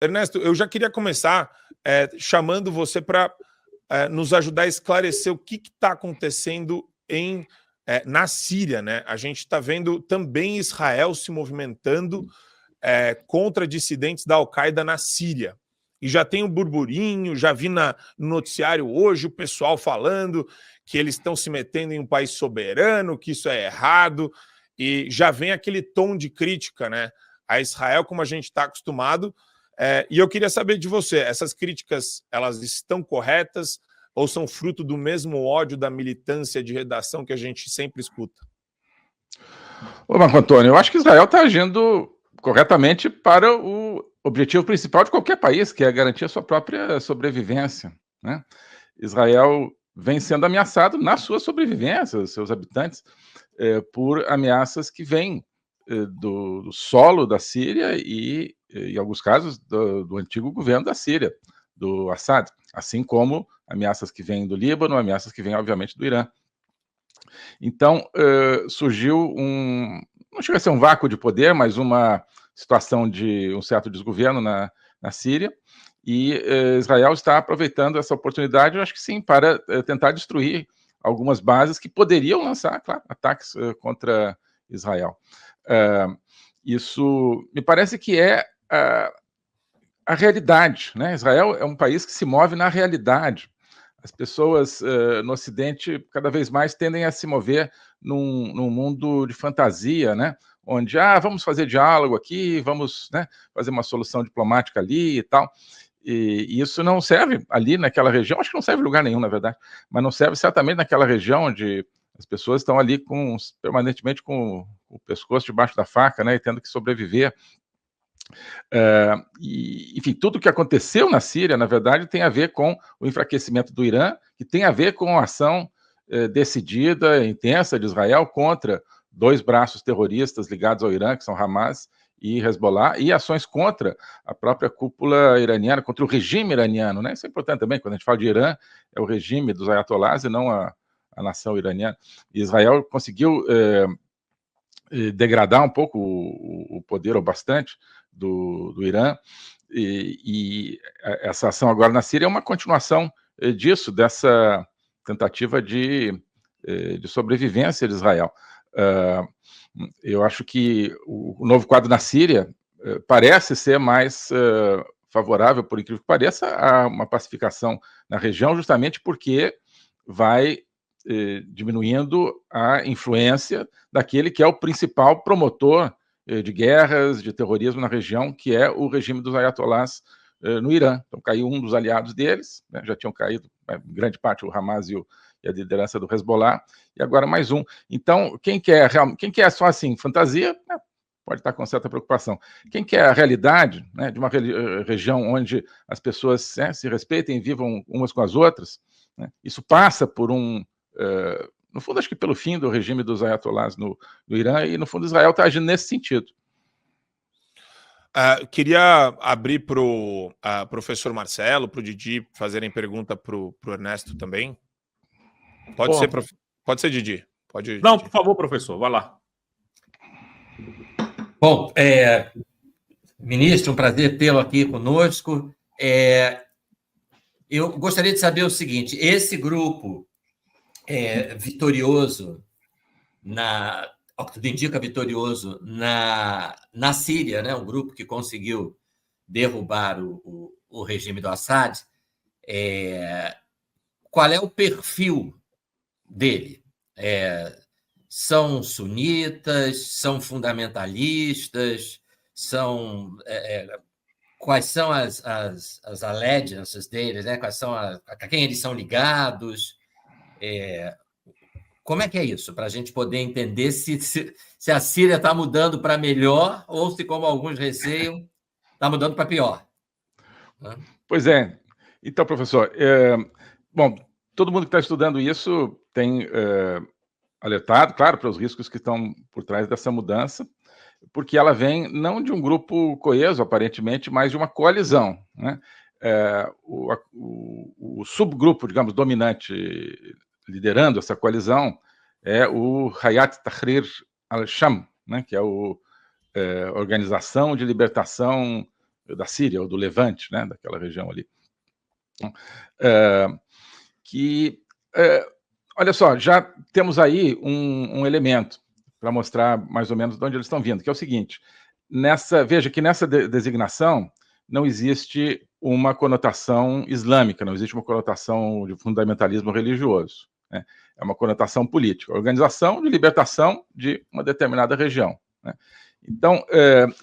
Ernesto, eu já queria começar chamando você para nos ajudar a esclarecer o que está acontecendo na Síria, né? A gente está vendo também Israel se movimentando contra dissidentes da Al-Qaeda na Síria. E já tem um burburinho, já vi no noticiário hoje o pessoal falando que eles estão se metendo em um país soberano, que isso é errado, e já vem aquele tom de crítica, né, a Israel, como a gente está acostumado. E eu queria saber de você, essas críticas, elas estão corretas ou são fruto do mesmo ódio da militância de redação que a gente sempre escuta? Ô, Marco Antônio, eu acho que Israel está agindo corretamente para o objetivo principal de qualquer país, que é garantir a sua própria sobrevivência, né? Israel vem sendo ameaçado na sua sobrevivência, seus habitantes, por ameaças que vêm do solo da Síria e, em alguns casos, do antigo governo da Síria, do Assad, assim como ameaças que vêm do Líbano, ameaças que vêm, obviamente, do Irã. Então, surgiu não chega a ser um vácuo de poder, mas uma situação de um certo desgoverno na Síria, e Israel está aproveitando essa oportunidade, eu acho que sim, para tentar destruir algumas bases que poderiam lançar, claro, ataques contra Israel. Isso me parece que é a realidade, né? Israel é um país que se move na realidade. As pessoas no Ocidente cada vez mais tendem a se mover num mundo de fantasia, né? Onde, vamos fazer diálogo aqui, vamos, né, fazer uma solução diplomática ali e tal. E isso não serve ali naquela região, acho que não serve em lugar nenhum, na verdade, mas não serve certamente naquela região onde as pessoas estão ali permanentemente com o pescoço debaixo da faca, né, e tendo que sobreviver. Enfim, tudo o que aconteceu na Síria, na verdade, tem a ver com o enfraquecimento do Irã, que tem a ver com a ação decidida, intensa de Israel contra dois braços terroristas ligados ao Irã, que são Hamas e Hezbollah, e ações contra a própria cúpula iraniana, contra o regime iraniano, né? Isso é importante também, quando a gente fala de Irã, é o regime dos ayatollahs e não a nação iraniana. E Israel conseguiu degradar um pouco o poder, ou bastante, do Irã, e essa ação agora na Síria é uma continuação disso, dessa tentativa de sobrevivência de Israel. Eu acho que o novo quadro na Síria parece ser mais favorável, por incrível que pareça, a uma pacificação na região, justamente porque vai diminuindo a influência daquele que é o principal promotor de guerras, de terrorismo na região, que é o regime dos ayatollahs no Irã. Então caiu um dos aliados deles, né, já tinham caído em grande parte o Hamas e a liderança do Hezbollah, e agora mais um. Então, quem quer só assim, fantasia, né, pode estar com certa preocupação. Quem quer a realidade, né, de uma região onde as pessoas se respeitem e vivam umas com as outras, né, isso passa por no fundo, acho que pelo fim do regime dos ayatollahs no Irã, e no fundo Israel está agindo nesse sentido. Queria abrir para o professor Marcelo, para o Didi fazerem pergunta para o Ernesto também. Pode ser, Didi. Não, por favor, professor, vá lá. Bom, ministro, um prazer tê-lo aqui conosco. Eu gostaria de saber o seguinte: esse grupo vitorioso, ao que tudo indica, vitorioso na Síria, né? Um grupo que conseguiu derrubar o regime do Assad, qual é o perfil dele? São sunitas, são fundamentalistas, quais são as allegiances deles, né? Quais são a quem eles são ligados? Como é que é isso? Para a gente poder entender se a Síria está mudando para melhor ou se, como alguns receiam, está mudando para pior. Pois é. Então, professor, bom, todo mundo que está estudando isso tem alertado, claro, para os riscos que estão por trás dessa mudança, porque ela vem não de um grupo coeso, aparentemente, mas de uma coalizão, né? O subgrupo, digamos, dominante, liderando essa coalizão, é o Hayat Tahrir al-Sham, né? Que é a Organização de Libertação da Síria, ou do Levante, né, daquela região ali. Olha só, já temos aí um elemento para mostrar mais ou menos de onde eles estão vindo, que é o seguinte: veja que nessa designação não existe uma conotação islâmica, não existe uma conotação de fundamentalismo religioso, né? É uma conotação política, organização de libertação de uma determinada região, né? Então,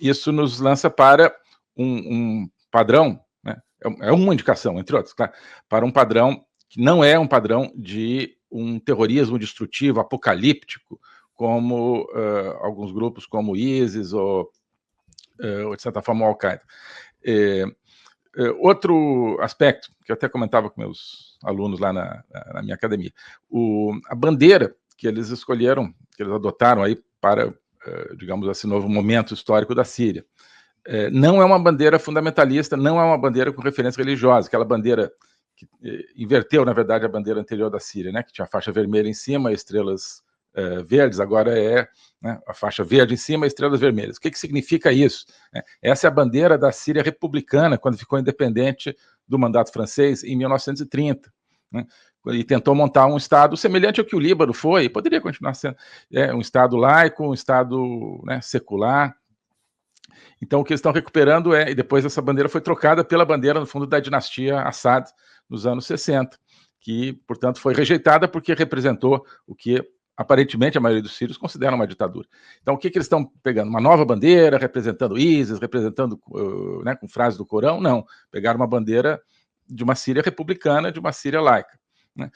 isso nos lança para um padrão, né? É uma indicação, entre outros, claro, para um padrão que não é um padrão de um terrorismo destrutivo, apocalíptico, como alguns grupos como o ISIS ou de certa forma, o Al-Qaeda. Outro aspecto, que eu até comentava com meus alunos lá na minha academia, a bandeira que eles escolheram, que eles adotaram aí para, digamos, esse novo momento histórico da Síria, não é uma bandeira fundamentalista, não é uma bandeira com referência religiosa, aquela bandeira que inverteu, na verdade, a bandeira anterior da Síria, né, que tinha a faixa vermelha em cima, estrelas verdes, agora é, né, a faixa verde em cima, estrelas vermelhas. O que significa isso? Essa é a bandeira da Síria republicana, quando ficou independente do mandato francês, em 1930, né, e tentou montar um Estado semelhante ao que o Líbano foi, e poderia continuar sendo um Estado laico, um Estado, né, secular. Então, o que eles estão recuperando e depois essa bandeira foi trocada pela bandeira, no fundo, da dinastia Assad, nos anos 60, que, portanto, foi rejeitada porque representou o que aparentemente a maioria dos sírios considera uma ditadura. Então, o que eles estão pegando? Uma nova bandeira, representando ISIS, representando, né, com frases do Corão? Não. Pegaram uma bandeira de uma Síria republicana, de uma Síria laica, né?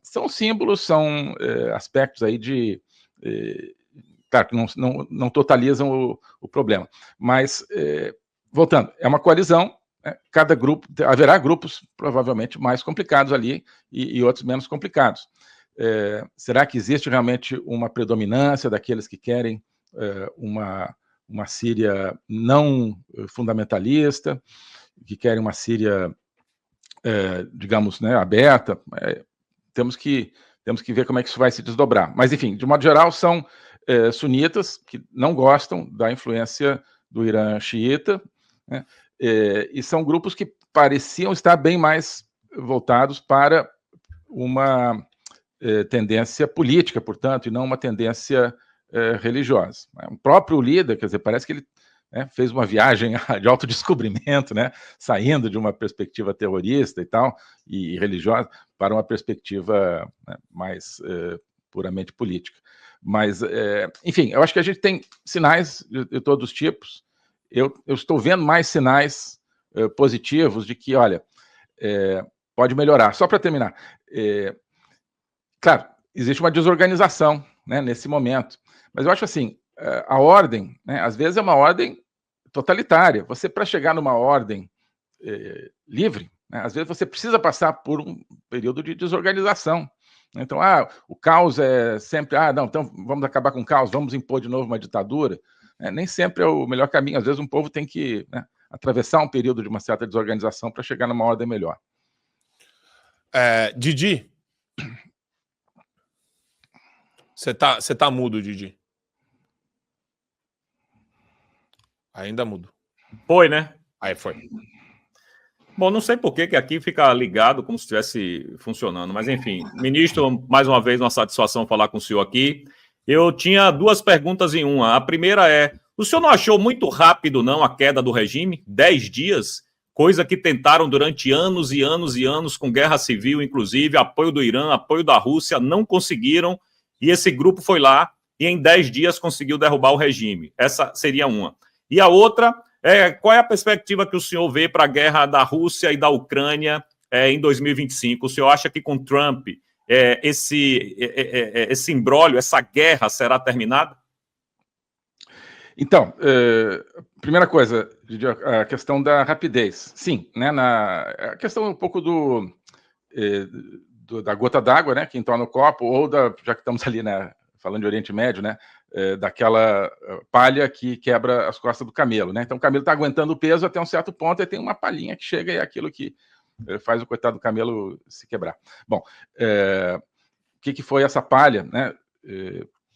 São símbolos, são aspectos aí de... claro, que não totalizam o problema. Mas, voltando, é uma coalizão, né? Cada grupo... Haverá grupos, provavelmente, mais complicados ali e outros menos complicados. Será que existe realmente uma predominância daqueles que querem uma Síria não fundamentalista, que querem uma Síria, digamos, né, aberta? Temos que ver como é que isso vai se desdobrar. Mas, enfim, de modo geral, são sunitas que não gostam da influência do Irã xiita, né, e são grupos que pareciam estar bem mais voltados para uma tendência política, portanto, e não uma tendência religiosa. O próprio líder, quer dizer, parece que ele, né, fez uma viagem de autodescobrimento, né, saindo de uma perspectiva terrorista e tal, e religiosa, para uma perspectiva, né, mais puramente política. Mas, enfim, eu acho que a gente tem sinais de todos os tipos. Eu estou vendo mais sinais positivos de que, olha, pode melhorar. Só para terminar, claro, existe uma desorganização, né, nesse momento, mas eu acho assim, a ordem, né, às vezes é uma ordem totalitária. Você, para chegar numa ordem livre, né, às vezes você precisa passar por um período de desorganização. Então, o caos é sempre, não, então vamos acabar com o caos, vamos impor de novo uma ditadura. Nem sempre é o melhor caminho. Às vezes um povo tem que, né, atravessar um período de uma certa desorganização para chegar numa ordem melhor. Didi? Você tá mudo, Didi. Ainda mudo. Foi, né? Aí foi. Bom, não sei por que aqui fica ligado como se estivesse funcionando, mas enfim, ministro, mais uma vez uma satisfação falar com o senhor aqui. Eu tinha duas perguntas em uma. A primeira é, o senhor não achou muito rápido, não, a queda do regime? 10 dias? Coisa que tentaram durante anos e anos e anos, com guerra civil, inclusive, apoio do Irã, apoio da Rússia, não conseguiram, e esse grupo foi lá e em 10 dias conseguiu derrubar o regime. Essa seria uma. E a outra... qual é a perspectiva que o senhor vê para a guerra da Rússia e da Ucrânia em 2025? O senhor acha que com Trump esse imbróglio, essa guerra será terminada? Então, primeira coisa, a questão da rapidez. Sim, né, a questão um pouco da gota d'água, né, que entorna o copo, ou já que estamos ali, né, falando de Oriente Médio, né, daquela palha que quebra as costas do camelo, né? Então o camelo está aguentando o peso até um certo ponto e tem uma palhinha que chega e é aquilo que faz o coitado do camelo se quebrar. Bom, o que foi essa palha, né?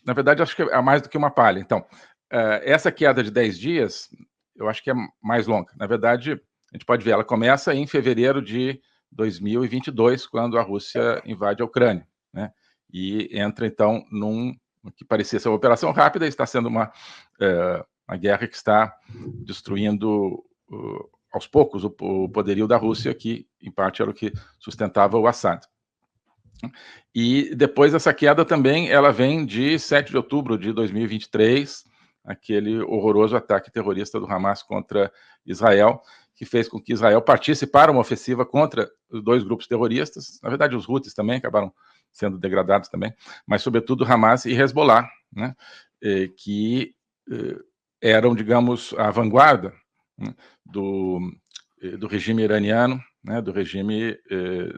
Na verdade, acho que é mais do que uma palha. Então, essa queda de 10 dias, eu acho que é mais longa. Na verdade, a gente pode ver, ela começa em fevereiro de 2022, quando a Rússia invade a Ucrânia, né? E entra, então, num que parecia ser uma operação rápida, está sendo uma guerra que está destruindo aos poucos o poderio da Rússia, que, em parte, era o que sustentava o Assad. E depois essa queda também, ela vem de 7 de outubro de 2023, aquele horroroso ataque terrorista do Hamas contra Israel, que fez com que Israel partisse para uma ofensiva contra os 2 grupos terroristas. Na verdade, os Houthis também acabaram sendo degradados também, mas sobretudo Hamas e Hezbollah, né, que eram, digamos, a vanguarda, né, do regime iraniano, né, do regime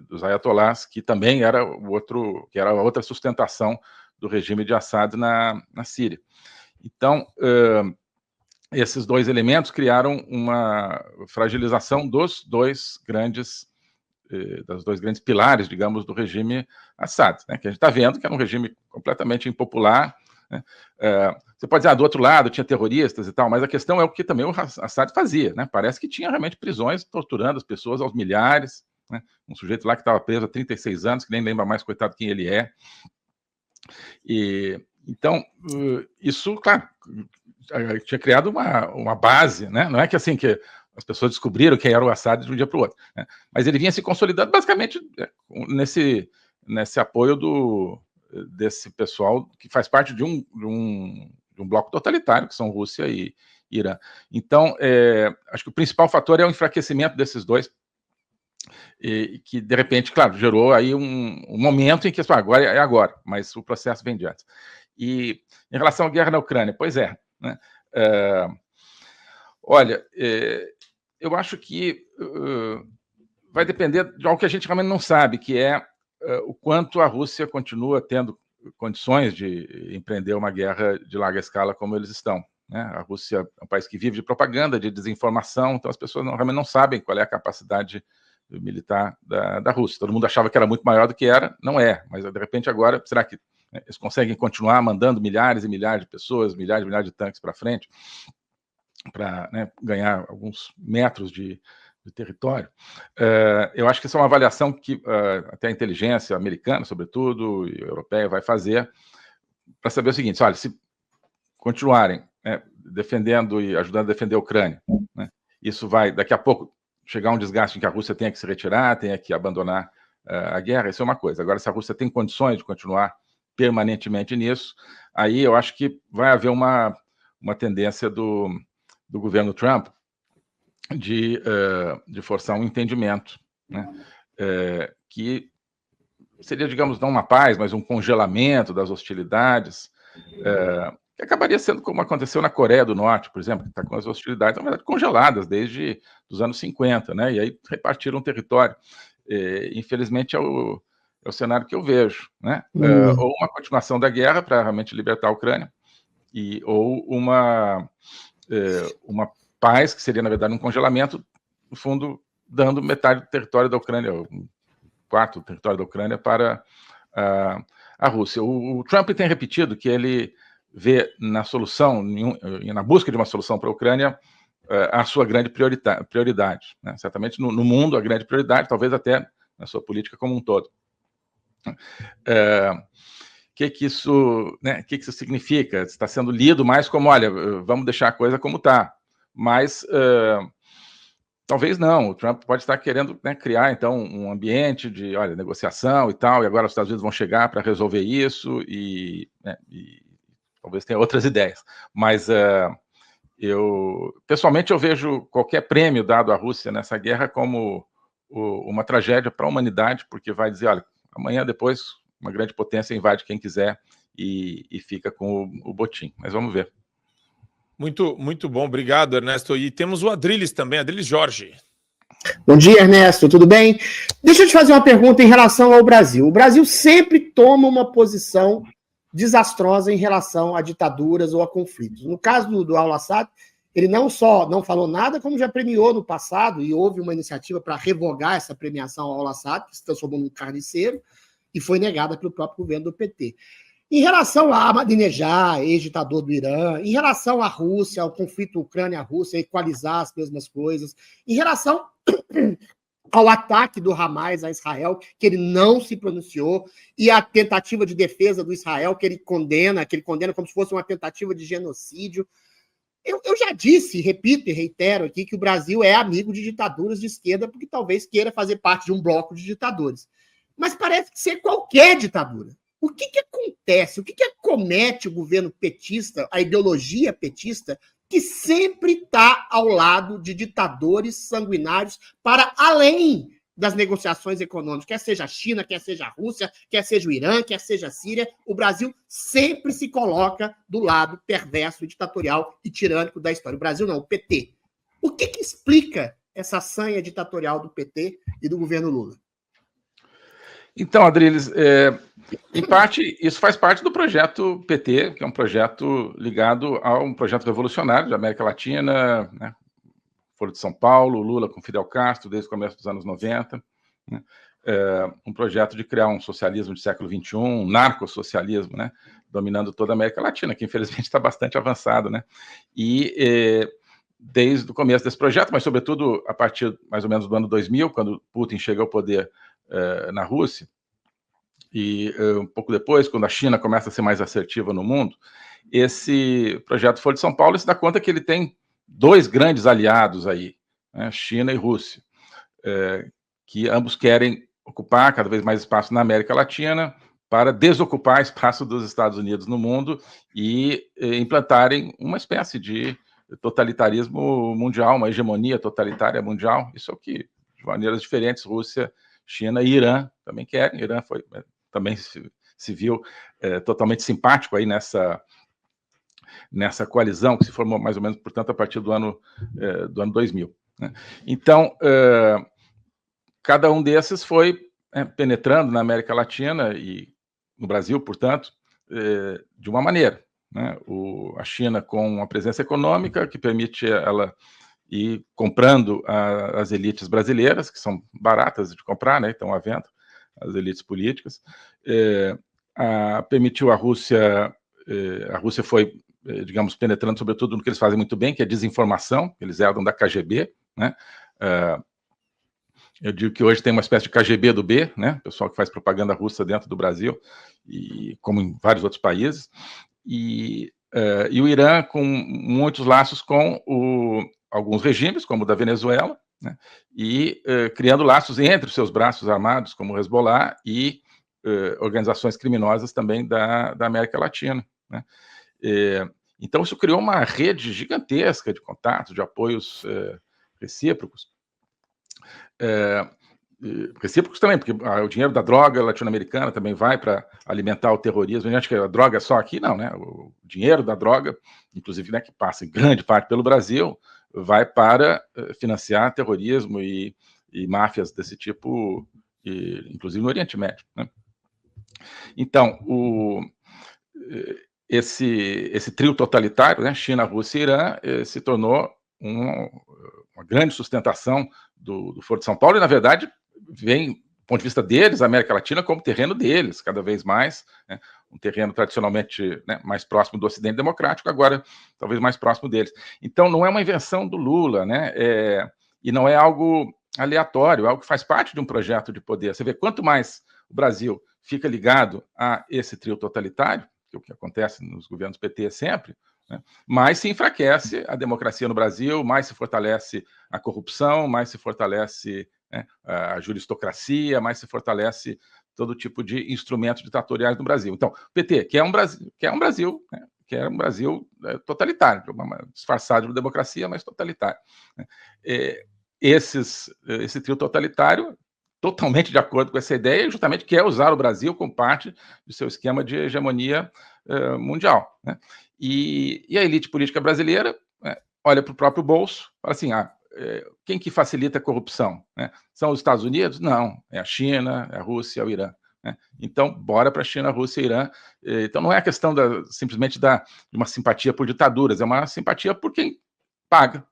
dos ayatolás, que também era a outra sustentação do regime de Assad na Síria. Então, esses 2 elementos criaram uma fragilização dos 2 grandes pilares, digamos, do regime Assad, né, que a gente está vendo que era um regime completamente impopular, né. Você pode dizer, do outro lado tinha terroristas e tal, mas a questão é o que também o Assad fazia, né? Parece que tinha realmente prisões, torturando as pessoas aos milhares, né? Um sujeito lá que estava preso há 36 anos, que nem lembra mais, coitado, quem ele é. E então, isso, claro, tinha criado uma base, né? Não é que assim que as pessoas descobriram quem era o Assad de um dia para o outro, né? Mas ele vinha se consolidando basicamente nesse apoio desse pessoal que faz parte de um bloco totalitário, que são Rússia e Irã. Então, acho que o principal fator é o enfraquecimento desses 2, que, de repente, claro, gerou aí um momento em que agora é agora, mas o processo vem de antes. E em relação à guerra na Ucrânia, pois é, né? Olha, eu acho que vai depender de algo que a gente realmente não sabe, que é o quanto a Rússia continua tendo condições de empreender uma guerra de larga escala como eles estão, né? A Rússia é um país que vive de propaganda, de desinformação, então as pessoas realmente não sabem qual é a capacidade militar da Rússia. Todo mundo achava que era muito maior do que era, não é, mas de repente agora, será que eles conseguem continuar mandando milhares e milhares de pessoas, milhares e milhares de tanques para frente, para, né, ganhar alguns metros de território? Eu acho que essa é uma avaliação que até a inteligência americana, sobretudo, e europeia, vai fazer para saber o seguinte: olha, se continuarem, né, defendendo e ajudando a defender a Ucrânia, né, isso vai, daqui a pouco, chegar a um desgaste em que a Rússia tenha que se retirar, tenha que abandonar a guerra, isso é uma coisa. Agora, se a Rússia tem condições de continuar permanentemente nisso, aí eu acho que vai haver uma tendência do governo Trump de forçar um entendimento, né, que seria, digamos, não uma paz, mas um congelamento das hostilidades, que acabaria sendo como aconteceu na Coreia do Norte, por exemplo, que está com as hostilidades, na verdade, congeladas desde os anos 50, né, e aí repartiram o território. Infelizmente, é o cenário que eu vejo, né? Ou uma continuação da guerra para realmente libertar a Ucrânia, ou uma paz, que seria, na verdade, um congelamento, no fundo, dando metade do território da Ucrânia, um quarto do território da Ucrânia para a Rússia. O Trump tem repetido que ele vê na solução, na busca de uma solução para a Ucrânia, a sua grande prioridade, né? Certamente no mundo a grande prioridade, talvez até na sua política como um todo. Que isso significa? Está sendo lido mais como, olha, vamos deixar a coisa como está, mas talvez não. O Trump pode estar querendo, né, criar, então, um ambiente de, olha, negociação e tal, e agora os Estados Unidos vão chegar para resolver isso, e talvez tenha outras ideias, mas pessoalmente, eu vejo qualquer prêmio dado à Rússia nessa guerra como uma tragédia para a humanidade, porque vai dizer, olha, amanhã depois uma grande potência invade quem quiser e fica com o botim. Mas vamos ver. Muito, muito bom. Obrigado, Ernesto. E temos o Adriles também, Adriles Jorge. Bom dia, Ernesto. Tudo bem? Deixa eu te fazer uma pergunta em relação ao Brasil. O Brasil sempre toma uma posição desastrosa em relação a ditaduras ou a conflitos. No caso do Al-Assad, ele não só não falou nada, como já premiou no passado, e houve uma iniciativa para revogar essa premiação ao Al-Assad, que se transformou num carniceiro, e foi negada pelo próprio governo do PT. Em relação a Ahmadinejad, ex-ditador do Irã, em relação à Rússia, ao conflito Ucrânia-Rússia, equalizar as mesmas coisas, em relação ao ataque do Hamas a Israel, que ele não se pronunciou, e a tentativa de defesa do Israel, que ele condena como se fosse uma tentativa de genocídio. Eu já disse, repito e reitero aqui, que o Brasil é amigo de ditaduras de esquerda, porque talvez queira fazer parte de um bloco de ditadores. Mas parece ser qualquer ditadura. O que acontece? O que acomete o governo petista, a ideologia petista, que sempre está ao lado de ditadores sanguinários para além das negociações econômicas, quer seja a China, quer seja a Rússia, quer seja o Irã, quer seja a Síria, o Brasil sempre se coloca do lado perverso, ditatorial e tirânico da história. O Brasil não, o PT. O que explica essa sanha ditatorial do PT e do governo Lula? Então, Adriles, em parte, isso faz parte do projeto PT, que é um projeto ligado a um projeto revolucionário da América Latina, né? Foro de São Paulo, Lula com Fidel Castro, desde o começo dos anos 90, né? Um projeto de criar um socialismo do século XXI, um narcossocialismo, né? Dominando toda a América Latina, que infelizmente está bastante avançado, né? E desde o começo desse projeto, mas sobretudo a partir mais ou menos do ano 2000, quando Putin chega ao poder na Rússia, e um pouco depois, quando a China começa a ser mais assertiva no mundo, esse projeto Foro de São Paulo se dá conta que ele tem dois grandes aliados aí, né, China e Rússia, que ambos querem ocupar cada vez mais espaço na América Latina para desocupar espaço dos Estados Unidos no mundo e implantarem uma espécie de totalitarismo mundial, uma hegemonia totalitária mundial. Isso é o que, de maneiras diferentes, Rússia, China e Irã também querem. Irã também se viu totalmente simpático aí nessa coalizão que se formou mais ou menos, portanto, a partir do ano 2000. Né? Então, cada um desses foi penetrando na América Latina e no Brasil, portanto, de uma maneira. Né? A China com uma presença econômica que permite ela ir comprando as elites brasileiras, que são baratas de comprar, né? Estão à venda, as elites políticas. Permitiu a Rússia foi, digamos, penetrando sobretudo no que eles fazem muito bem, que é desinformação, eles herdam da KGB, né? Eu digo que hoje tem uma espécie de KGB do B, né? Pessoal que faz propaganda russa dentro do Brasil, e como em vários outros países, e o Irã com muitos laços com alguns regimes, como o da Venezuela, né? E criando laços entre os seus braços armados, como o Hezbollah, e organizações criminosas também da América Latina, né? Então, isso criou uma rede gigantesca de contatos, de apoios recíprocos. Recíprocos também, porque o dinheiro da droga latino-americana também vai para alimentar o terrorismo. A gente acha que a droga é só aqui, não, né? O dinheiro da droga, inclusive, né, que passa em grande parte pelo Brasil, vai para financiar terrorismo e máfias desse tipo, inclusive no Oriente Médio, né? Então, esse trio totalitário, né, China, Rússia e Irã, se tornou uma grande sustentação do Foro de São Paulo, e, na verdade, vem, do ponto de vista deles, a América Latina como terreno deles, cada vez mais, né, um terreno tradicionalmente, né, mais próximo do Ocidente democrático, agora talvez mais próximo deles. Então, não é uma invenção do Lula, né, e não é algo aleatório, é algo que faz parte de um projeto de poder. Você vê, quanto mais o Brasil fica ligado a esse trio totalitário, que é o que acontece nos governos PT sempre, né, mais se enfraquece a democracia no Brasil, mais se fortalece a corrupção, mais se fortalece, né, a juristocracia, mais se fortalece todo tipo de instrumentos ditatoriais no Brasil. Então, o PT quer um Brasil, né, quer um Brasil totalitário, disfarçado de democracia, mas totalitário. Né. Esse trio totalitário, totalmente de acordo com essa ideia, justamente quer usar o Brasil como parte do seu esquema de hegemonia mundial, né? E a elite política brasileira, né, olha para o próprio bolso, fala assim, quem que facilita a corrupção? Né? São os Estados Unidos? Não, é a China, é a Rússia, é o Irã. Né? Então, bora para a China, Rússia e Irã. Então, não é a questão simplesmente de uma simpatia por ditaduras, é uma simpatia por quem paga